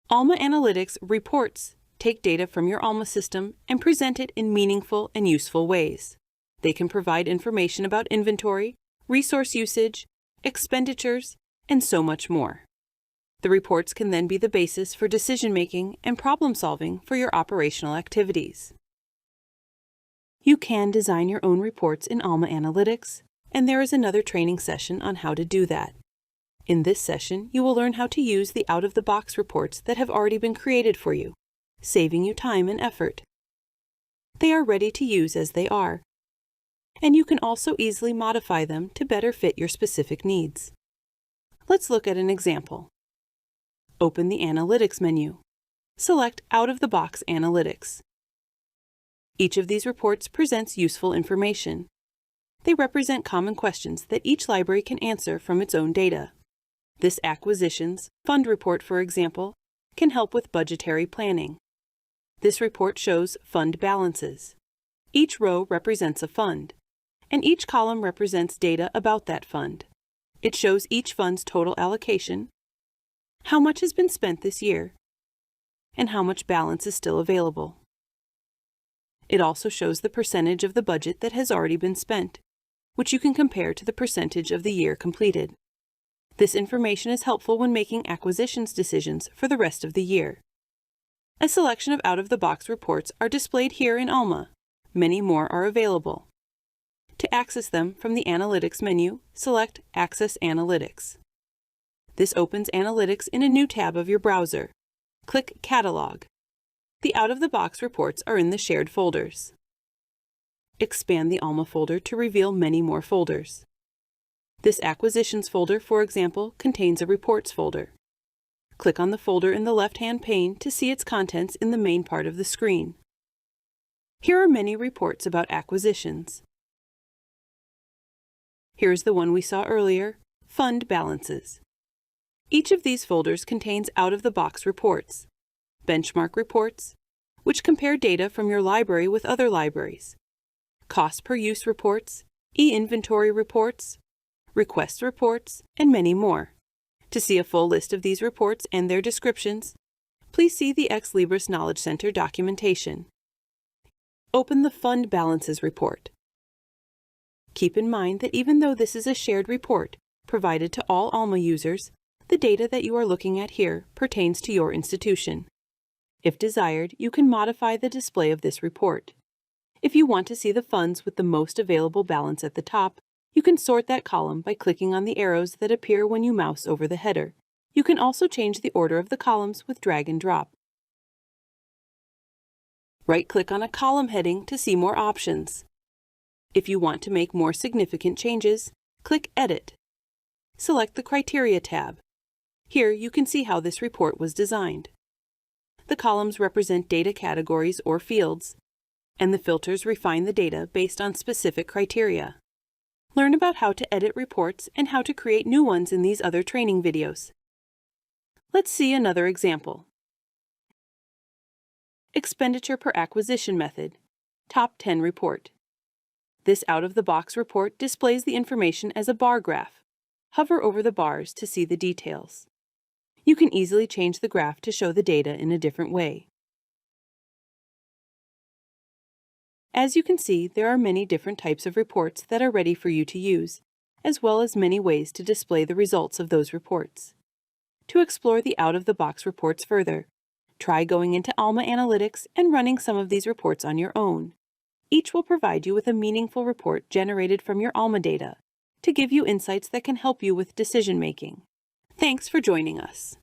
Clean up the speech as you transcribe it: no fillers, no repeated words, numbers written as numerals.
Alma Analytics reports take data from your Alma system and present it in meaningful and useful ways. They can provide information about inventory, resource usage, expenditures, and so much more. The reports can then be the basis for decision-making and problem-solving for your operational activities. You can design your own reports in Alma Analytics, and there is another training session on how to do that. In this session, you will learn how to use the out-of-the-box reports that have already been created for you, saving you time and effort. They are ready to use as they are, and you can also easily modify them to better fit your specific needs. Let's look at an example. Open the Analytics menu. Select Out-of-the-Box Analytics. Each of these reports presents useful information. They represent common questions that each library can answer from its own data. This acquisitions fund report, for example, can help with budgetary planning. This report shows fund balances. Each row represents a fund, and each column represents data about that fund. It shows each fund's total allocation, how much has been spent this year, and how much balance is still available. It also shows the percentage of the budget that has already been spent, which you can compare to the percentage of the year completed. This information is helpful when making acquisitions decisions for the rest of the year. A selection of out-of-the-box reports are displayed here in Alma. Many more are available. To access them from the Analytics menu, select Access Analytics. This opens Analytics in a new tab of your browser. Click Catalog. The out-of-the-box reports are in the shared folders. Expand the Alma folder to reveal many more folders. This Acquisitions folder, for example, contains a Reports folder. Click on the folder in the left-hand pane to see its contents in the main part of the screen. Here are many reports about acquisitions. Here's the one we saw earlier, Fund Balances. Each of these folders contains out-of-the-box reports, benchmark reports, which compare data from your library with other libraries, cost per use reports, e-inventory reports, request reports, and many more. To see a full list of these reports and their descriptions, please see the Libris Knowledge Center documentation. Open the Fund Balances report. Keep in mind that even though this is a shared report provided to all Alma users, the data that you are looking at here pertains to your institution. If desired, you can modify the display of this report. If you want to see the funds with the most available balance at the top, you can sort that column by clicking on the arrows that appear when you mouse over the header. You can also change the order of the columns with drag and drop. Right-click on a column heading to see more options. If you want to make more significant changes, click Edit. Select the Criteria tab. Here you can see how this report was designed. The columns represent data categories or fields, and the filters refine the data based on specific criteria. Learn about how to edit reports and how to create new ones in these other training videos. Let's see another example. Expenditure Per Acquisition Method, Top 10 Report. This out-of-the-box report displays the information as a bar graph. Hover over the bars to see the details. You can easily change the graph to show the data in a different way. As you can see, there are many different types of reports that are ready for you to use, as well as many ways to display the results of those reports. To explore the out-of-the-box reports further, try going into Alma Analytics and running some of these reports on your own. Each will provide you with a meaningful report generated from your Alma data to give you insights that can help you with decision-making. Thanks for joining us.